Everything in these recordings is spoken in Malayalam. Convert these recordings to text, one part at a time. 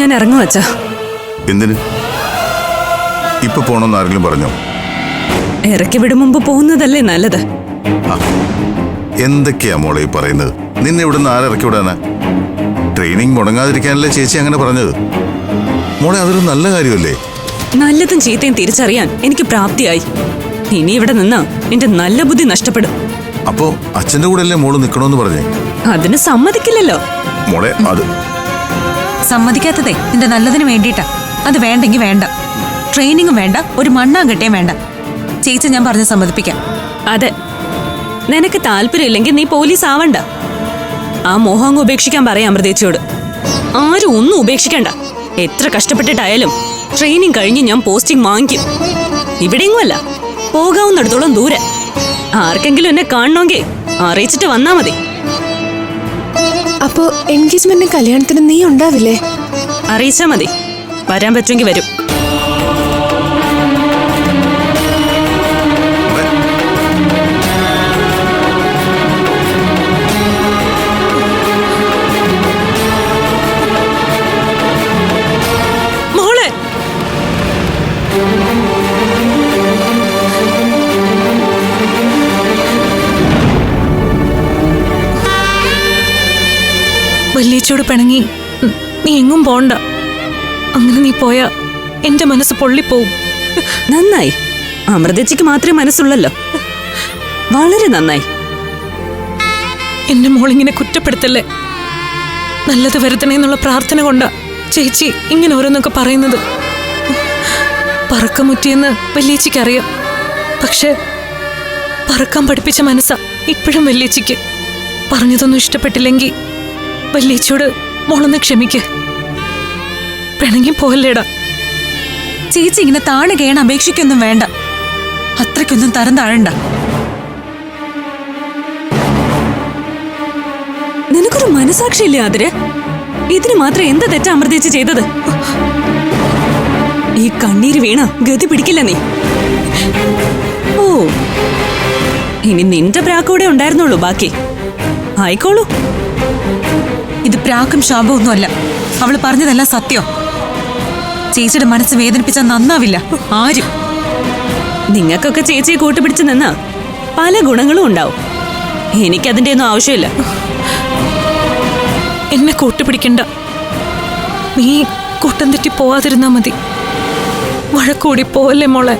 ഞാൻ ഇറങ്ങും അച്ഛാ. എന്തിന്? ഇപ്പൊ പോണെന്ന് ആരെങ്കിലും പറഞ്ഞോ? ഇറക്കി വിടും മുമ്പ് പോകുന്നതല്ലേ നല്ലത്. എന്തൊക്കെയാ മോളെ ഈ പറയുന്നത്? നിന്നെ ഇവിടുന്ന് ആരിറക്കി വിടാനാ? ട്രെയിനിങ് മുടങ്ങാതിരിക്കാനല്ലേ ചേച്ചി അങ്ങനെ പറഞ്ഞത്? മോളെ അതൊരു നല്ല കാര്യമല്ലേ? നല്ലതും ചീത്തയും തിരിച്ചറിയാൻ എനിക്ക് പ്രാപ്തിയായി. ഇനി ഇവിടെ നിന്ന് എന്റെ നല്ല ബുദ്ധി നഷ്ടപ്പെടും. അപ്പോ അച്ഛന്റെ കൂടെ അല്ലേ മോള് നിക്കണോന്ന് പറഞ്ഞേ? അതിന് സമ്മതിക്കില്ലല്ലോ മോളെ. അത് സമ്മതിക്കാത്തതേ നിന്റെ നല്ലതിന് വേണ്ടിയിട്ടാ. അത് വേണ്ടെങ്കിൽ വേണ്ട. ട്രെയിനിങ്ങും വേണ്ട, ഒരു മണ്ണാങ്കട്ടയും വേണ്ട. ചേച്ചി ഞാൻ പറഞ്ഞ് സമ്മതിപ്പിക്കാം. അതെ, നിനക്ക് താല്പര്യമില്ലെങ്കിൽ നീ പോലീസ് ആവണ്ട. ആ മോഹം അങ്ങ് ഉപേക്ഷിക്കാൻ പറയാം അമൃതേച്ചിയോട്. ആരും ഒന്നും ഉപേക്ഷിക്കണ്ട. എത്ര കഷ്ടപ്പെട്ടിട്ടായാലും ട്രെയിനിങ് കഴിഞ്ഞ് ഞാൻ പോസ്റ്റിംഗ് വാങ്ങിക്കും. ഇവിടെയെങ്ങുമല്ല, പോകാവുന്നിടത്തോളം ദൂരെ. ആർക്കെങ്കിലും എന്നെ കാണണമെങ്കിൽ അറിയിച്ചിട്ട് വന്നാ മതി. അപ്പോ എൻഗേജ്മെന്റിനും കല്യാണത്തിനും നീ ഉണ്ടാവില്ലേ? അറിയിച്ചാ മതി. വരാൻ പറ്റുമെങ്കിൽ വരും. വല്യേച്ചിയോട് പിണങ്ങി നീ എങ്ങും പോണ്ട. അങ്ങനെ നീ പോയാ എന്റെ മനസ്സ് പൊള്ളിപ്പോവും. നന്നായി. അമൃതേച്ചിക്ക് മാത്രമേ മനസ്സുള്ളല്ലോ. വളരെ നന്നായി. എന്റെ മോളിങ്ങനെ കുറ്റപ്പെടുത്തല്ലേ. നല്ലത് വരുത്തണേന്നുള്ള പ്രാർത്ഥന കൊണ്ടാ ചേച്ചി ഇങ്ങനെ ഓരോന്നൊക്കെ പറയുന്നത്. പറക്കമുറ്റിയെന്ന് വല്യേച്ചിക്കറിയാം. പക്ഷെ പറക്കാൻ പഠിപ്പിച്ച മനസ്സാ ഇപ്പോഴും വല്യേച്ചിക്ക്. പറഞ്ഞതൊന്നും ഇഷ്ടപ്പെട്ടില്ലെങ്കിൽ വല്യേച്ചിയോട് മോളൊന്ന് ക്ഷമിക്ക്. പിണങ്ങി പോയല്ലേടാ. ചേച്ചി ഇങ്ങനെ താഴെ കേണ അപേക്ഷിക്കൊന്നും വേണ്ട. അത്രയ്ക്കൊന്നും തരം താഴണ്ട. നിനക്കൊരു മനസാക്ഷിയില്ലേ അതിര്? ഇതിന് മാത്രം എന്ത് തെറ്റാ അമൃതേച്ചി ചെയ്തത്? ഈ കണ്ണീര് വീണ ഗതി പിടിക്കില്ല നീ. ഓ, ഇനി നിന്റെ പ്രാക്കൂടെ ഉണ്ടായിരുന്നുള്ളൂ ബാക്കി. ആയിക്കോളൂ. ഇത് പ്രാക്കും ശാപമൊന്നും അല്ല. അവള് പറഞ്ഞതെല്ലാം സത്യം. ചേച്ചിയുടെ മനസ്സ് വേദനിപ്പിച്ചാൽ നന്നാവില്ല ആരും. നിങ്ങൾക്കൊക്കെ ചേച്ചിയെ കൂട്ടുപിടിച്ച് നിന്നാ പല ഗുണങ്ങളും ഉണ്ടാവും. എനിക്കതിന്റെ ഒന്നും ആവശ്യമില്ല. എന്നെ കൂട്ടുപിടിക്കണ്ട. നീ കൂട്ടം തെറ്റി പോവാതിരുന്നാ മതി. വഴക്കൂടി പോവല്ലേ മോളെ.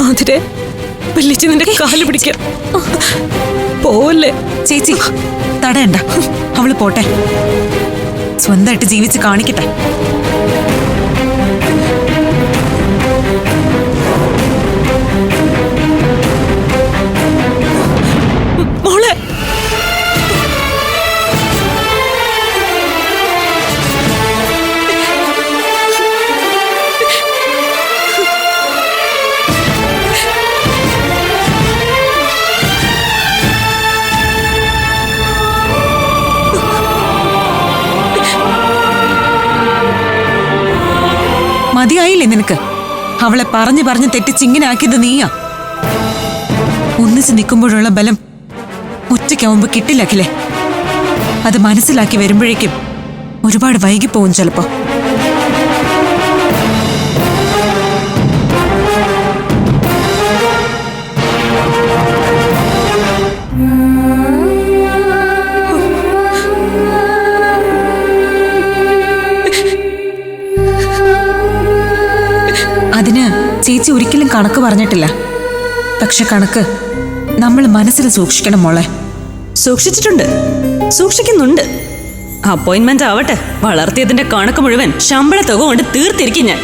അതിരെ വല്യേച്ചി നിന്റെ കാല് പിടിക്കാം. പോവല്ലേ. ചേച്ചി തടയണ്ട. അവള് പോട്ടെ. സ്വന്തമായിട്ട് ജീവിച്ച് കാണിക്കട്ടെ. മോളെ. മതിയായില്ലേ നിനക്ക്? അവളെ പറഞ്ഞു പറഞ്ഞ് തെറ്റിച്ചിങ്ങനാക്കിയത് നീയാ. ഒന്നിച്ച് നിൽക്കുമ്പോഴുള്ള ബലം ഒറ്റയ്ക്കാവുമ്പോ കിട്ടില്ലക്കില്ലേ. അത് മനസ്സിലാക്കി വരുമ്പോഴേക്കും ഒരുപാട് വൈകിപ്പോവും ചിലപ്പോ. അതിന് ചേച്ചി ഒരിക്കലും കണക്ക് പറഞ്ഞിട്ടില്ല. പക്ഷെ കണക്ക് നമ്മൾ മനസ്സിൽ സൂക്ഷിക്കണം മോളെ. സൂക്ഷിച്ചിട്ടുണ്ട്, സൂക്ഷിക്കുന്നുണ്ട്. അപ്പോയിന്റ്മെന്റ് ആവട്ടെ. വളർത്തിയതിന്റെ കണക്ക് മുഴുവൻ ശമ്പള തുക കൊണ്ട് തീർത്തിരിക്കും ഞാൻ.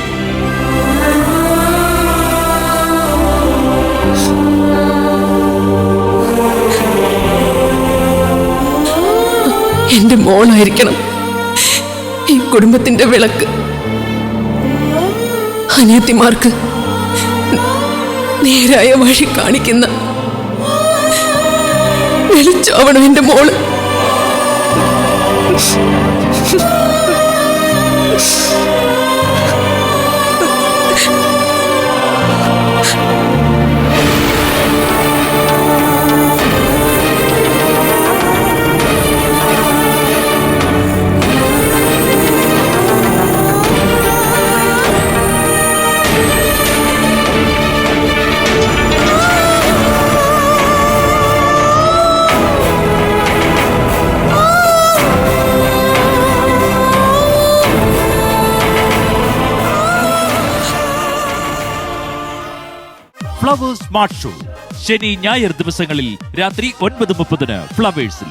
എന്റെ മോളായിരിക്കണം ഈ കുടുംബത്തിന്റെ വിളക്ക്. അനിയത്തിമാർക്ക് നേരായ വഴി കാണിക്കുന്ന വെളിച്ചാവണം എന്റെ മോള്. ഫ്ലവേഴ്സ് സ്മാർട്ട് ഷോ ശനി ഞായർ ദിവസങ്ങളിൽ രാത്രി 9:30 ഫ്ലവേഴ്സിൽ.